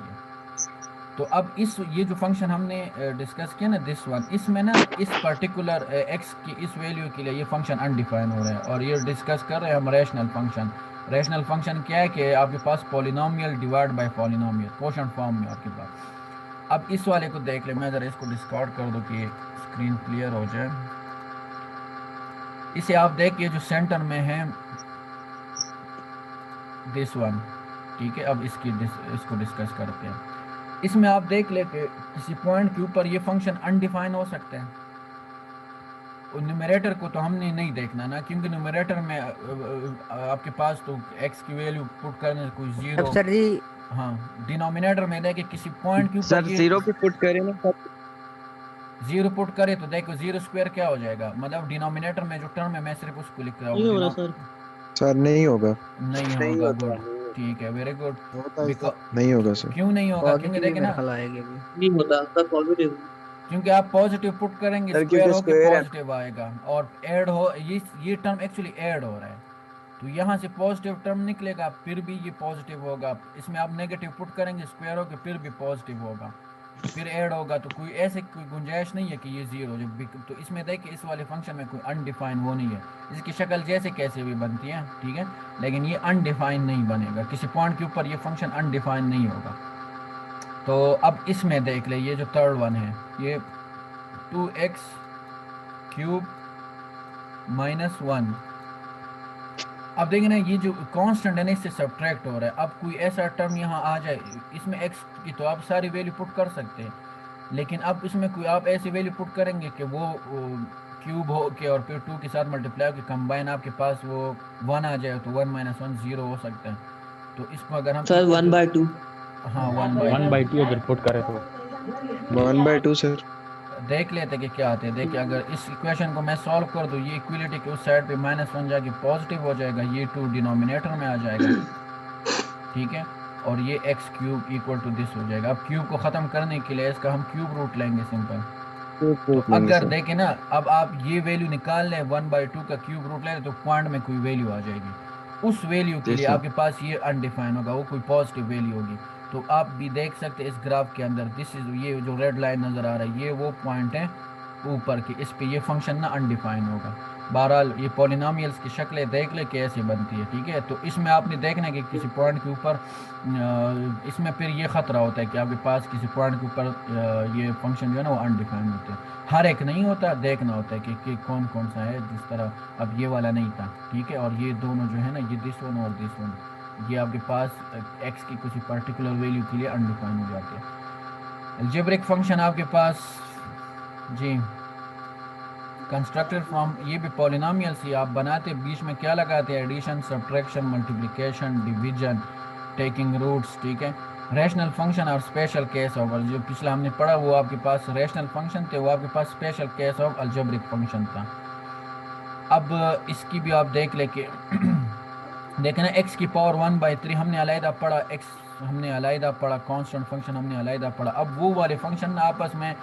तो अब ये जो फंक्शन हमने डिस्कस किया ना, दिस वन, इसमें ना इस पर्टिकुलर x की इस वैल्यू के लिए ये फंक्शन अनडिफाइन हो रहा है, और ये डिस्कस कर रहे हैं हम रैशनल फंक्शन। रैशनल फंक्शन क्या है कि आपके पास polynomial divide by polynomial quotient form में आपके पास। अब इस वाले को देख ले, मैं ज़रा इसको डिस्कार्ड कर दूँ कि स्क्रीन क्लियर हो जाए। इसे आप देखिए जो सेंटर में है दिस वन, ठीक है। अब इसको डिस्कस करते हैं। इसमें आप देख ले कि किसी पॉइंट के ऊपर ये फंक्शन अनडिफाइन हो सकते हैं, और न्यूमरेटर को तो हमने नहीं देखना ना, क्योंकि न्यूमरेटर में आपके पास तो x की वैल्यू पुट करने से कोई 0, सर जी हाँ डिनोमिनेटर में देखे किसी पॉइंट के सर ऊपर ये 0 पे पुट करें ना तब 0 पुट करे तो देखो 0² क्या हो जाएगा, मतलब डिनोमिनेटर में जो टर्म है मैं सिर्फ उसको लिख रहा नहीं हो रहा हूँ, सर। सर नहीं होगा, नहीं होगा, गुड, ठीक है, वेरी गुड। नहीं होगा सर। क्यों नहीं होगा, क्योंकि पॉजिटिव देखे मेरे ना, ख्याल आएगी अभी। नहीं होता सर, पॉजिटिव। क्योंकि आप पॉजिटिव पुट करेंगे सर स्क्वायर क्योंकि होके स्क्वायर है। पॉजिटिव आएगा, और ऐड हो ये टर्म एक्चुअली ऐड हो रहा है, तो यहाँ से पॉजिटिव टर्म निकलेगा, फिर भी ये पॉजिटिव होगा। इसमें आप नेगेटिव पुट करेंगे स्क्वायर होके फिर भी पॉजिटिव होगा, फिर ऐड होगा, तो कोई ऐसे कोई गुंजाइश नहीं है कि ये 0 जब। तो इसमें देखिए इस वाले फंक्शन में कोई अनडिफाइन वो नहीं है, इसकी शक्ल जैसे कैसे भी बनती है, ठीक है, लेकिन ये अनडिफाइन नहीं बनेगा, किसी पॉइंट के ऊपर ये फंक्शन अनडिफाइन नहीं होगा। तो अब इसमें देख ले, ये जो थर्ड वन है, ये 2x³ - 1। अब देखिए ना ये जो कांस्टेंट है ना इससे सब्ट्रैक्ट हो रहा है। अब कोई ऐसा टर्म यहाँ आ जाए, इसमें x की तो आप सारी वैल्यू पुट कर सकते हैं, लेकिन अब इसमें कोई आप ऐसी वैल्यू पुट करेंगे कि वो क्यूब हो के और फिर 2 के साथ मल्टीप्लाई होकर कंबाइन आपके पास वो 1 आ जाए, तो 1 - 1 0 हो सकता है। तो इसको अगर हम सर 1/2। हाँ 1/2 अगर पुट करें तो 1/2 सर। देख लेते कि क्या आते हैं। देखिए अगर इस इक्वेशन को मैं सॉल्व कर दूँ, ये इक्वलिटी के उस साइड पे -1 जाके पॉजिटिव हो जाएगा, ये 2 डिनोमिनेटर में आ जाएगा, ठीक है, और ये x³ = दिस हो जाएगा। अब क्यूब को ख़त्म करने के लिए इसका हम क्यूब रूट लेंगे सिंपल। तो अगर देखें ना, अब आप ये वैल्यू निकाल लें 1/2 का क्यूब रूट लें तो पॉइंट में कोई वैल्यू आ जाएगी, उस वैल्यू के लिए आपके पास ये अनडिफाइन होगा, वो कोई पॉजिटिव वैल्यू होगी। तो आप भी देख सकते हैं इस ग्राफ के अंदर, दिस इज ये जो रेड लाइन नज़र आ रहा है, ये वो पॉइंट है ऊपर की, इस पे ये फंक्शन ना अनडिफाइन होगा। बहरहाल ये पॉलिनोमियल्स की शक्लें देख ले कैसे बनती है, ठीक है। तो इसमें आपने देखना है कि किसी पॉइंट के ऊपर इसमें फिर ये ख़तरा होता है कि आपके पास किसी पॉइंट के ऊपर ये फंक्शन जो है ना वो अनडिफाइन होते हैं। हर एक नहीं होता, देखना होता है कि कौन कौन सा है। जिस तरह अब ये वाला नहीं था, ठीक है, और ये दोनों जो है ना, ये दिस वन और दिस वन, ये आपके पास एक्स की किसी पर्टिकुलर वैल्यू के लिए अनडिफाइन हो जाते हैं। अलजेब्रिक फंक्शन आपके पास जी कंस्ट्रक्टेड फ्रॉम, ये भी पॉलिनोमियल्स ही आप बनाते, बीच में क्या लगाते हैं, addition, subtraction, multiplication, division, taking roots, ठीक है। रैशनल फंक्शन और स्पेशल केस ऑफ, जो पिछला हमने पढ़ा वो आपके पास रैशनल फंक्शन थे, वो आपके पास special case of algebraic function था। अब इसकी भी आप देख ले कि देखें ना, एक्स की पावर 1/3 हमने अलहदा पढ़ा, एक्स हमने अलहदा पढ़ा, कांस्टेंट फंक्शन हमने अलहदा पढ़ा। अब वो वाले फंक्शन ना आपस में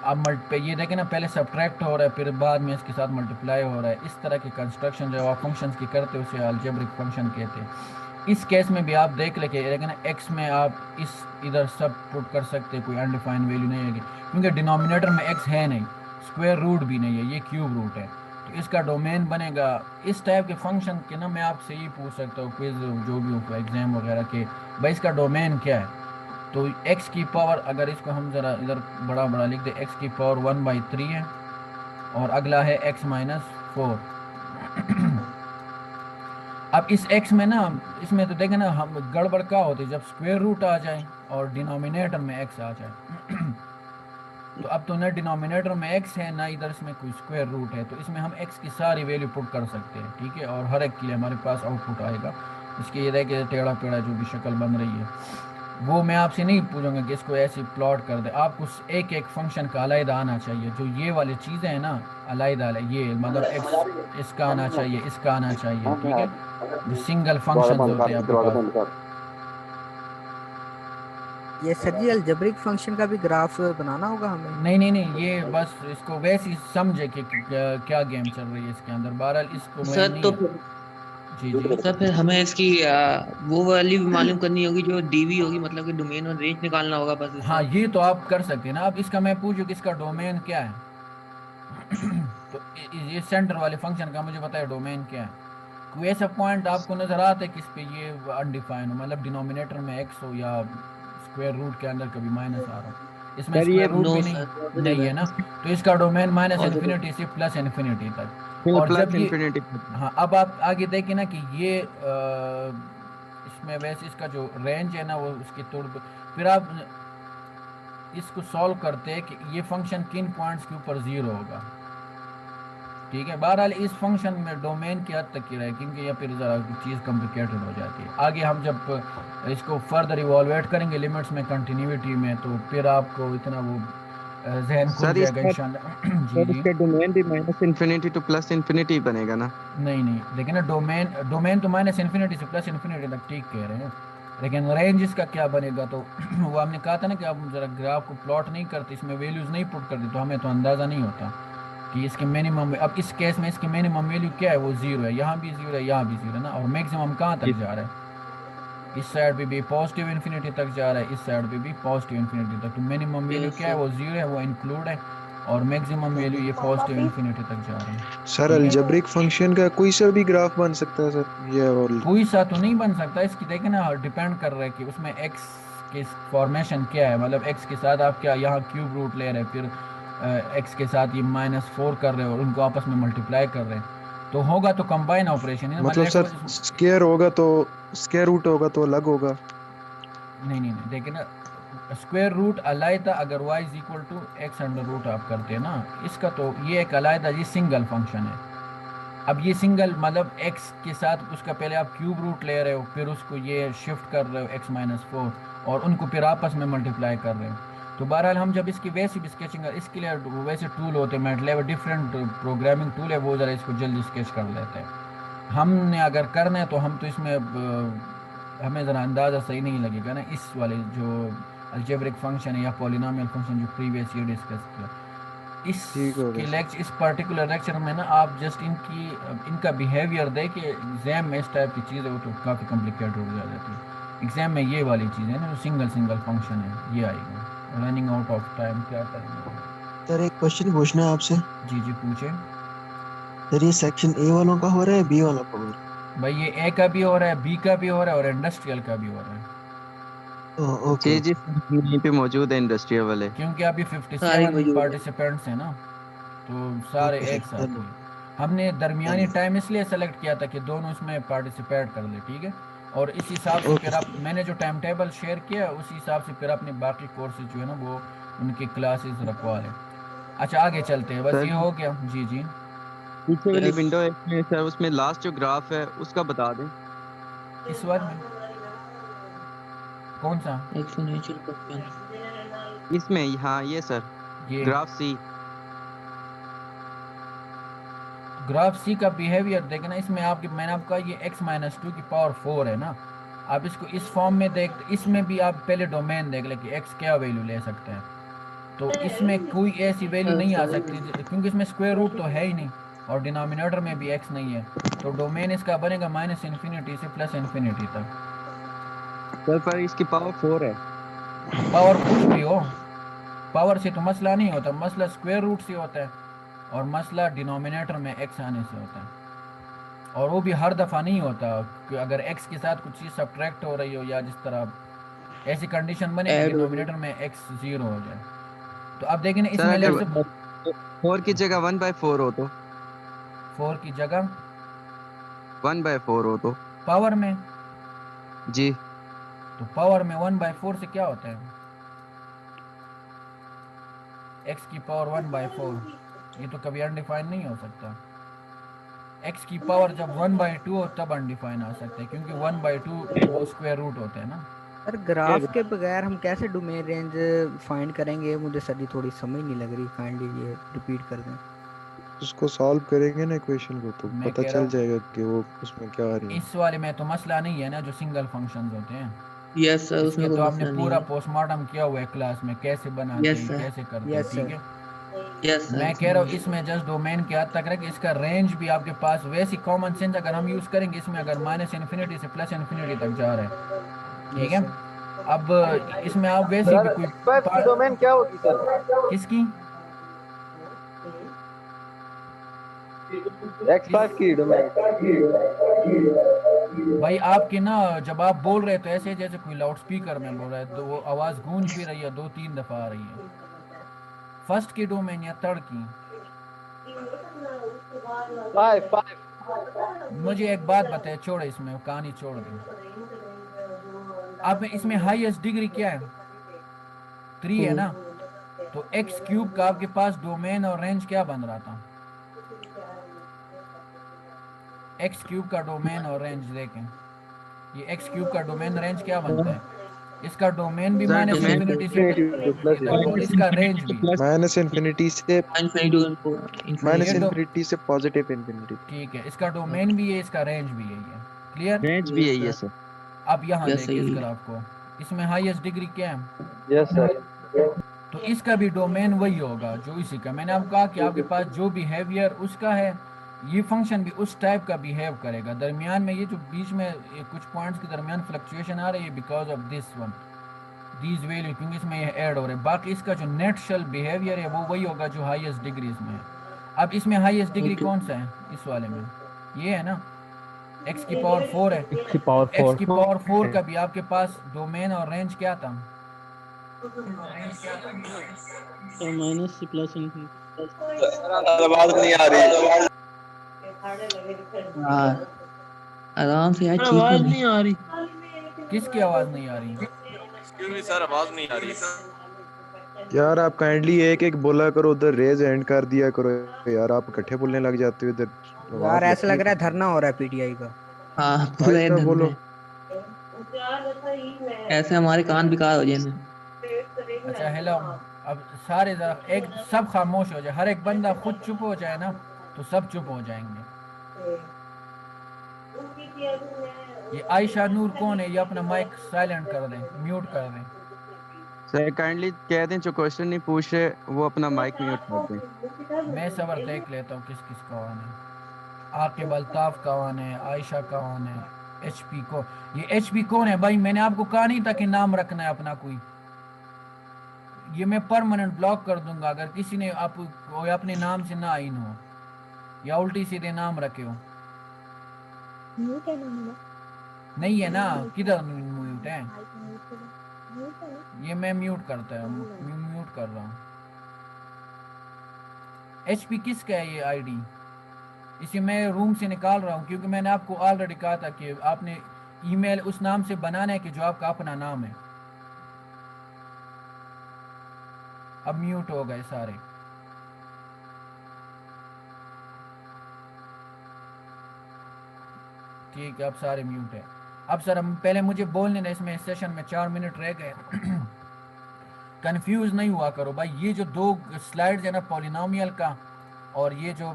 अब पे ये देखें ना, पहले सब्ट्रैक्ट हो रहा है, फिर बाद में इसके साथ मल्टीप्लाई हो रहा है। इस तरह की कंस्ट्रक्शन जो आप फंक्शंस की करते हो उसे अलजेब्रिक फंक्शन कहते हैं। इस केस में भी आप देख ले कि लेकिन एक्स में आप इस इधर सब पुट कर सकते हैं, कोई अनडिफाइंड वैल्यू नहीं है क्योंकि डिनोमिनेटर में एक्स है नहीं, स्क्वायर रूट भी नहीं है, ये क्यूब रूट है, तो इसका डोमेन बनेगा। इस टाइप के फंक्शन के ना मैं आपसे ये पूछ सकता हूँ क्विज जो भी हो एग्जाम वगैरह के, भाई इसका डोमेन क्या है। तो x की पावर, अगर इसको हम ज़रा इधर बड़ा बड़ा लिख दे, x की पावर 1/3 है और अगला है x - 4। अब इस x में ना, इसमें तो देखें ना हम गड़बड़ क्या होती है जब स्क्वायर रूट आ जाए और डिनोमिनेटर में x आ जाए। तो अब तो न डिनोमिनेटर में x है ना इधर इसमें कोई स्क्वायर रूट है, तो इसमें हम x की सारी वैल्यू पुट कर सकते हैं, ठीक है, और हर एक के लिए हमारे पास आउटपुट आएगा। इसके ये देखिए टेढ़ा पेढ़ा जो भी शक्ल बन रही है, वो मैं आपसे नहीं पूछूंगा कि इसको ऐसे प्लॉट कर दे, आपको एक एक फंक्शन का अलहदा आना चाहिए। जो ये वाली चीज़ें हैं ना अलहदा, ये मतलब एक्स इसका आना चाहिए, इसका आना चाहिए, ठीक है, जो सिंगल फंक्शन होते हैं आपके पास। ये सर जी अलजेब्रिक फंक्शन का भी ग्राफ बनाना होगा हमें? नहीं नहीं नहीं, ये बस इसको वैसे ही समझे कि क्या गेम चल रही है इसके अंदर। बहरहाल इसको मैं सर तो नहीं, जी जी सर फिर हमें इसकी वो वैल्यू भी मालूम करनी होगी जो डीवी होगी, मतलब कि डोमेन और रेंज निकालना होगा बस हाँ, इसमें। ये तो आप कर सकते हैं ना। अब इसका मैं पूछूं कि इसका डोमेन क्या है। तो ये सेंटर वाले फंक्शन का मुझे बताया डोमेन क्या है। कोई ऐसा पॉइंट आपको नजर आता है कि इस पे ये अनडिफाइन हो, मतलब डिनोमिनेटर में एक्स हो या स्क्वायर रूट के अंदर कभी माइनस आ रहा हो, इसमें सर ये स्क्वायर रूट नो भी सर, नहीं है ना, तो इसका डोमेन -∞ से +∞ तक। और प्लस जब ये, इन्फिनिटी। हाँ, अब आप आगे देखिए ना कि ये इसमें वैसे इसका जो रेंज है ना वो उसकी तोड़, फिर आप इसको सॉल्व करते हैं कि ये फंक्शन किन पॉइंट्स के ऊपर 0 होगा, ठीक है। बहरहाल इस फंक्शन में डोमेन की हद तक की रहे, क्योंकि ये फिर ज़रा चीज़ कॉम्प्लिकेटेड हो जाती है। आगे हम जब इसको फर्दर इवॉल्वेट करेंगे लिमिट्स में, कंटिन्यूटी में, तो फिर आपको इतना वो जहन खुल सर जाएगा इसका इंशाल्लाह। जी सर जी, इसका डोमेन भी -∞ to +∞ बनेगा ना? नहीं नहीं, लेकिन ना डोमेन तो -∞ से +∞ तक ठीक कह रहे हैं, लेकिन रेंज इसका क्या बनेगा। तो वो हमने कहा था ना कि आप ज़रा ग्राफ को प्लॉट नहीं करते, इसमें वैल्यूज़ नहीं पुट करते, तो हमें तो अंदाज़ा नहीं होता कि इसके मिनिमम। अब इस केस में इसकी मिनिमम वैल्यू क्या है, वो 0 है, यहाँ भी 0 है, यहाँ भी 0 है ना, और मैक्सिमम कहाँ तक जा रहा है, इस साइड पे भी पॉजिटिव इन्फिनिटी तक जा रहा है, इस साइड पे भी पॉजिटिव इन्फिनिटी तक। तो मिनिमम वैल्यू क्या है, वो 0 है, वो इंक्लूड है, और मैक्सिमम वैल्यू ये पॉजिटिव इन्फिनिटी तक जा रहा है, सर ठीक है। अलजेब्रिक फंक्शन का कोई सा भी ग्राफ बन सकता है सर, ये और कोई सा तो नहीं बन सकता, इसकी देखें ना डिपेंड कर रहा है कि उसमें एक्स की फॉर्मेशन क्या है, मतलब एक्स के साथ आप क्या यहाँ क्यूब रूट ले रहे हैं, फिर एक्स के साथ ये -4 कर रहे हैं और उनको आपस में मल्टीप्लाई कर रहे हैं, तो होगा तो कंबाइन ऑपरेशन है ना, मतलब सर स्क्वायर होगा तो स्क्वायर रूट होगा तो अलग होगा। नहीं नहीं नहीं, देखिए ना, स्क्वायर रूट अलहदा अगर y = x√, आप करते हैं ना इसका, तो ये एक अलहदा, ये सिंगल फंक्शन है। अब ये सिंगल मतलब x के साथ उसका पहले आप क्यूब रूट ले रहे हो, फिर उसको ये शिफ्ट कर रहे हो x - 4 और उनको फिर आपस में मल्टीप्लाई कर रहे हो। तो बहरहाल हम जब इसकी वैसी भी स्केचिंग, इसके लिए वैसे टूल होते हैं, मैटलैब डिफरेंट प्रोग्रामिंग टूल है, वो ज़रा इसको जल्दी स्केच कर लेते हैं। हमने अगर करना है तो हम तो इसमें हमें ज़रा अंदाज़ा सही नहीं लगेगा ना, इस वाले जो अलजेब्रिक फंक्शन है या पॉलिनोमियल फंक्शन जो प्रीवियस ईयर डिस्कस किया, ठीक हो इसके गया लेक्चर, इस पर्टिकुलर लेक्चर में ना आप जस्ट इनका बिहेवियर देखिए। एग्जाम में इस टाइप की चीज़ है वो तो काफ़ी कॉम्प्लिकेटेड हो जाती है। एग्जाम में ये वाली चीज़ है ना, जो सिंगल फंक्शन है, ये आएगा। रनिंग आउट ऑफ टाइम, क्या करेंगे। सर एक क्वेश्चन पूछना है आपसे। जी जी पूछे। सर ये सेक्शन ए वालों का हो रहा है बी वालों का हो रहा है? भाई ये ए का भी हो रहा है, बी का भी हो रहा है और इंडस्ट्रियल का भी हो रहा है। ओके जी जी ओके। सर, यहीं पे मौजूद है इंडस्ट्रियल वाले। क्योंकि अभी सारी 57 मौजूद है। पार्टिसिपेंट्स हैं ना, तो सारे ओके सर एक साथ ही। धन्यवाद हमने दरमियानी धन्यवाद। टाइम इसलिए सेलेक्ट किया था कि दोनों इसमें पार्टिसिपेट कर ले, ठीक है। और इस हिसाब से ओके फिर आप, मैंने जो टाइम टेबल शेयर किया उसी हिसाब से फिर अपने बाकी कोर्सेज जो है ना वो उनकी क्लासेस रखवा लें। अच्छा आगे चलते हैं, बस सर ये हो गया। जी जी। पीछे वाली यस विंडो है सर, उसमें लास्ट जो ग्राफ है उसका बता दें। इस बार में कौन सा? Exponential function. इसमें हाँ ये सर, ये ग्राफ सी। ग्राफ सी का बिहेवियर देखना, इसमें आपकी, मैंने आपको कहा ये x-2 की पावर 4 है ना। आप इसको इस फॉर्म में देख, इसमें भी आप पहले डोमेन देख ले कि x क्या वैल्यू ले सकते हैं। तो इसमें कोई ऐसी वैल्यू नहीं आ सकती क्योंकि इसमें स्क्वायर रूट तो है ही नहीं और डिनोमिनेटर में भी x नहीं है। तो डोमेन इसका बनेगा -∞ से +∞ तक। सर पर इसकी पावर 4 है। पावर कुछ भी हो, पावर से तो मसला नहीं होता, मसला स्क्वायर रूट से होता है और मसला डिनोमिनेटर में x आने से होता है। और वो भी हर दफ़ा नहीं होता कि अगर x के साथ कुछ चीज़ सब्ट्रैक्ट हो रही हो या जिस तरह ऐसी कंडीशन बने कि ऐड हो डिनोमिनेटर में x 0 हो जाए। तो अब देखें ना सर इसमें लेट से अगर 4 की जगह 1/4 हो तो 4 की जगह 1/4 हो तो पावर में, जी तो पावर में 1/4 से क्या होता है? x की पावर 1/4, ये तो कभी अनडिफाइंड नहीं हो सकता। x की पावर जब 1/2 हो तब अनडिफाइन आ सकता है क्योंकि 1/2 वो स्क्वायर रूट होते हैं ना। सर ग्राफ के बगैर हम कैसे डोमेन रेंज फाइंड करेंगे? मुझे सर ये थोड़ी समझ नहीं लग रही, काइंडली ये रिपीट कर दें। उसको सॉल्व करेंगे ना इक्वेशन को तो मैं पता कह रहा चल हूँ जाएगा कि वो उसमें क्या आ रही है। इस वाले में तो मसला नहीं है ना, जो सिंगल फंक्शंस होते हैं यस सर, उसमें इसके कोई तो आपने मसला नहीं पूरा है। पोस्टमार्टम किया हुआ है क्लास में, कैसे बनाते यस हैं सर, कैसे करते हैं, यस ठीक सर। है। यस सर, मैं कह रहा हूँ इसमें जस्ट डोमेन के हद तक रहे कि इसका रेंज भी आपके पास वैसी कॉमन सेंस अगर हम यूज़ करेंगे इसमें, अगर -∞ से +∞ तक जा रहा है, ठीक यस है। सर। अब इसमें आप वैसे भी कोई डोमेन क्या होगी सर? किसकी X5 की डोमेन। भाई आपके ना, जब आप बोल रहे तो ऐसे जैसे कोई लाउड स्पीकर में बोल रहा है, तो वो आवाज़ गूंज भी रही है, 2-3 दफ़ा आ रही है। फर्स्ट की डोमेन या थर्ड की? 5 मुझे एक बात बताए, छोड़ इसमें कहानी छोड़ दो। अब इसमें हाईएस्ट डिग्री क्या है? 3 है ना। तो x³ का आपके पास डोमेन और रेंज क्या बन रहा था? x³ का डोमेन और रेंज देखें, ये x³ का डोमेन रेंज क्या बनता है? इसका डोमेन भी सर -∞ डोमेन से +∞ और इसका रेंज भी। माइनस इन्फिनिटी से ये पॉजिटिव इन्फिनिटी। ठीक है, इसका डोमेन भी है, इसका रेंज भी यही है। क्लियर? रेंज भी यही है सर। अब यहाँ यस देखिए इस सही। ग्राफ को, इसमें हाईएस्ट डिग्री क्या है? Yes sir. तो इसका भी डोमेन वही होगा जो इसी का। मैंने आपको कहा कि आपके पास जो बिहेवियर उसका है, ये फंक्शन भी उस टाइप का बिहेव करेगा। दरमियान में ये जो बीच में ये कुछ पॉइंट्स के दरमियान फ्लक्चुएशन आ रही है because of this one, these value, क्योंकि इसमें ये ऐड हो रहे हैं। बाकी इसका जो नेचुरल बिहेवियर है वो वही होगा जो हाईएस्ट डिग्री इसमें है। अब इसमें हाईएस्ट डिग्री कौन सा है इस वाले में? ये है ना, x की पावर 4 है। x की पावर x 4 की पावर 4 का भी आपके पास डोमेन और रेंज क्या था? माइनस से प्लस इन्फिनिटी। आवाज नहीं आ रही। हाँ आराम से यार, आवाज नहीं आ रही। किसकी आवाज़ नहीं आ रही? सर आवाज नहीं आ रही। यार आप काइंडली एक एक बोला करो, उधर रेज एंड कर दिया करो यार, आप इकट्ठे बोलने लग जाते हो इधर। यार ऐसा लग रहा है धरना हो रहा है पीटीआई का। हाँ पूरा आहिस्ता बोलो। ऐसे हमारे कान बेकार हो जाएंगे। अच्छा हेलो, अब सारे जरा एक सब खामोश हो जाए, हर एक बंदा खुद चुप हो जाए ना तो सब चुप हो जाएंगे। ये आयशा नूर कौन है? ये अपना माइक साइलेंट कर दें, म्यूट कर दें। सर काइंडली कह दें जो क्वेश्चन नहीं पूछ रहे वो अपना माइक म्यूट कर दें। मैं सबर देख लेता हूँ किस किस का आन है। आकिब अल्ताफ का आन है, आयशा का आन है, HP को। ये HP कौन है भाई? मैंने आपको कहा नहीं था कि नाम रखना है अपना कोई। ये मैं परमानेंट ब्लॉक कर दूंगा अगर किसी ने आप कोई अपने नाम से ना आइन हो या उल्टी सीधे नाम रखे हो। नहीं है ना, किधर म्यूट है? ये मैं म्यूट करता हूँ, म्यूट कर रहा हूँ। HP किसका है ये आईडी? इसे मैं रूम से निकाल रहा हूँ क्योंकि मैंने आपको ऑलरेडी कहा था कि आपने ईमेल उस नाम से बनाना है कि जो आपका अपना नाम है। अब म्यूट हो गए सारे। ठीक है, अब सारे म्यूट है। अब सर पहले मुझे बोलने दें, इसमें सेशन में 4 मिनट रह गए। कंफ्यूज नहीं हुआ करो भाई, ये जो 2 स्लाइड्स है ना पॉलिनोमियल का और ये जो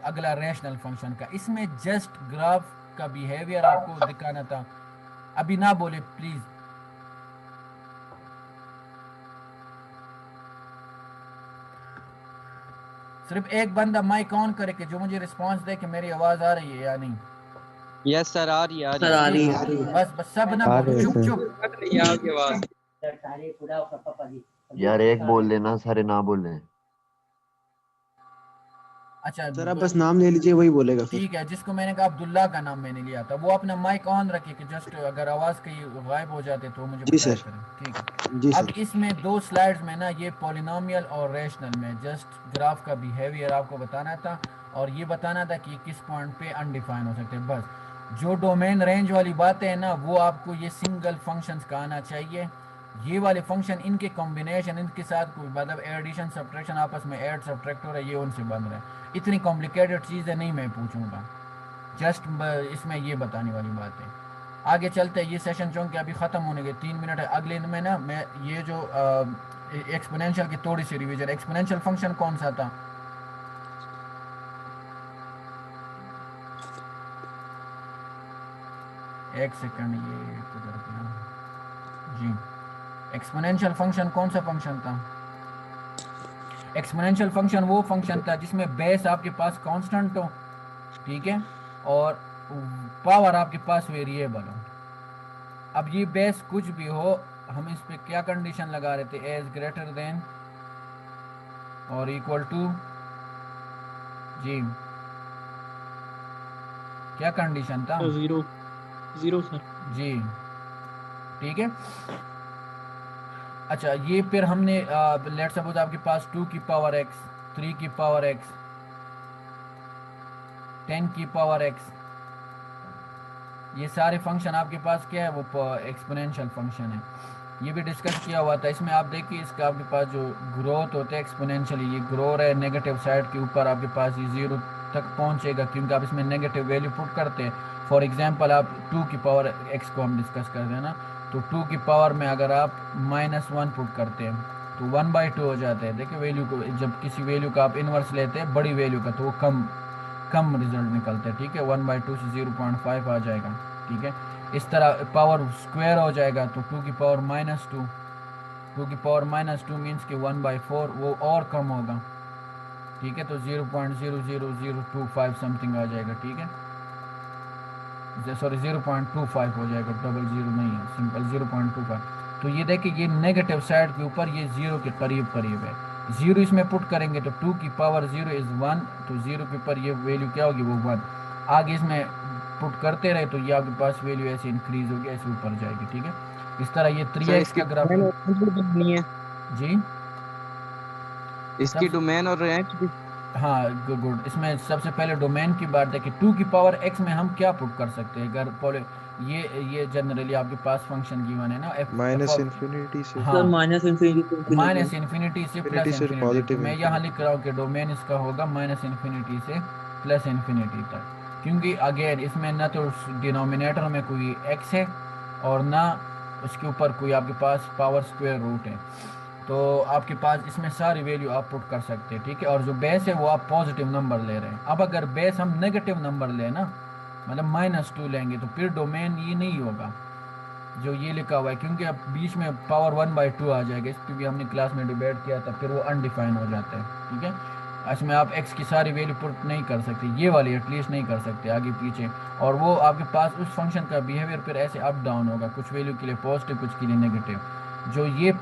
अगला रैशनल फंक्शन का, इसमें जस्ट ग्राफ का बिहेवियर आपको दिखाना था। अभी ना बोले प्लीज। सिर्फ एक बंदा माइक ऑन करे कि जो मुझे रिस्पांस दे कि मेरी आवाज आ रही है या नहीं। यस सर, आ रही है, आ सर आ रही रही है। बस सब ना बोलो, चुप चुप। आपकी आवाज यार एक बोल लेना, सारे ना बोल। अच्छा सर आप बस नाम ले लीजिए, वही बोलेगा फिर। ठीक है, जिसको मैंने कहा अब्दुल्ला का नाम मैंने लिया था, वो अपना माइक ऑन रखे कि जस्ट अगर आवाज कहीं गायब हो जाते तो मुझे जी बताया सर। करें। ठीक है जी अब सर। इसमें 2 स्लाइड्स में ना ये पॉलिनोमियल और रैशनल में जस्ट ग्राफ का बिहेवियर आपको बताना था और ये बताना था कि किस पॉइंट पे अनडिफाइन हो सकते हैं। बस जो डोमेन रेंज वाली बातें हैं ना, वो आपको ये सिंगल फंक्शंस का आना चाहिए। ये वाले फंक्शन इनके कॉम्बिनेशन, इनके साथ कोई मतलब एडिशन सब्ट्रैक्शन आपस में ऐड सब्ट्रैक्ट हो रहा है, ये उनसे बन रहा है। इतनी कॉम्प्लिकेटेड चीज़ें नहीं मैं पूछूंगा, जस्ट इसमें ये बताने वाली बात है। आगे चलते हैं, ये सेशन चूँकि अभी ख़त्म होने के 3 मिनट है। अगले में ना मैं ये जो एक्सपोनेंशियल की थोड़ी सी रिवीजन। एक्सपोनेंशियल फंक्शन कौन सा था? एक सेकंड, ये किधर गया जी। एक्सपोनेंशियल फंक्शन कौन सा फंक्शन था? एक्सपोनेंशियल फंक्शन वो फंक्शन था जिसमें बेस आपके पास कांस्टेंट हो, ठीक है, और पावर आपके पास वेरिएबल हो। अब ये बेस कुछ भी हो, हम इस पे क्या कंडीशन लगा रहे थे? एज ग्रेटर देन और इक्वल टू जी, क्या कंडीशन था? 0 0 सर जी, ठीक है। अच्छा, ये फिर हमने लेट्स सपोज आपके पास 2 की पावर x, 3 की पावर x, 10 की पावर x, ये सारे फंक्शन आपके पास क्या है? वो एक्सपोनेंशियल फंक्शन है। ये भी डिस्कस किया हुआ था। इसमें आप देखिए, इसका आपके पास जो ग्रोथ होता है एक्सपोनेंशियली, ये ग्रो रहा है नेगेटिव साइड के ऊपर, आपके पास ये 0 तक पहुंचेगा क्योंकि आप इसमें नेगेटिव वैल्यू पुट करते हैं। फॉर एग्जांपल आप 2 की पावर x को हम डिस्कस कर रहे हैं ना, तो 2 की पावर में अगर आप -1 पुट करते हैं तो 1/2 हो जाता है। देखिए वैल्यू को, जब किसी वैल्यू का आप इन्वर्स लेते हैं बड़ी वैल्यू का, तो वो कम रिजल्ट निकलता है, ठीक है। 1/2 से 0.5 आ जाएगा, ठीक है। इस तरह पावर स्क्वायर हो जाएगा तो 2 की पावर -2, 2 की पावर -2 मीन्स कि 1/4, वो और कम होगा, ठीक है। तो 0.00025 समथिंग आ जाएगा, ठीक है। सॉरी 0.25 हो जाएगा, 00 नहीं है, सिंपल 0.25। तो ये देखिए, ये नेगेटिव साइड के ऊपर ये 0 के करीब करीब है। 0 इसमें पुट करेंगे तो 2 की पावर 0 इज़ 1, तो 0 के ऊपर ये वैल्यू क्या होगी? वो 1। आगे इसमें पुट करते रहे तो ये आपके पास वैल्यू ऐसे इंक्रीज होगी, ऐसे ऊपर जाएगी, ठीक है। इस तरह ये 3x का ग्राफ नहीं है जी। इसकी डोमेन और रेंज भी। हाँ गुड। इसमें सबसे पहले डोमेन की बात है कि 2 की पावर x में हम क्या पुट कर सकते हैं। अगर ये जनरली आपके पास फंक्शन गिवन है ना, माइनस इन्फिनिटी से। हाँ, sir minus infinity minus infinity से प्लस से इन्फिनिटी। पॉजिटिव मैं यहाँ लिख रहा हूँ कि डोमेन इसका होगा -इन्फिनिटी से प्लस इन्फिनिटी तक, क्योंकि अगेन इसमें ना तो डिनोमिनेटर में कोई x है और ना उसके ऊपर कोई आपके पास पावर स्क्वायर रूट है। तो आपके पास इसमें सारी वैल्यू आप पुट कर सकते हैं, ठीक है। और जो बेस है वो आप पॉजिटिव नंबर ले रहे हैं। अब अगर बेस हम नेगेटिव नंबर लें ना, मतलब -2 लेंगे, तो फिर डोमेन ये नहीं होगा जो ये लिखा हुआ है, क्योंकि अब बीच में पावर 1/2 आ जाएगा। इसकी भी हमने क्लास में डिबेट किया था, फिर वो अनडिफाइन हो जाता है, ठीक है। इसमें आप x की सारी वैल्यू पुट नहीं कर सकते, ये वाली एटलीस्ट नहीं कर सकते आगे पीछे। और वो आपके पास उस फंक्शन का बिहेवियर फिर ऐसे अप डाउन होगा, कुछ वैल्यू के लिए पॉजिटिव, कुछ के लिए नेगेटिव। जो ये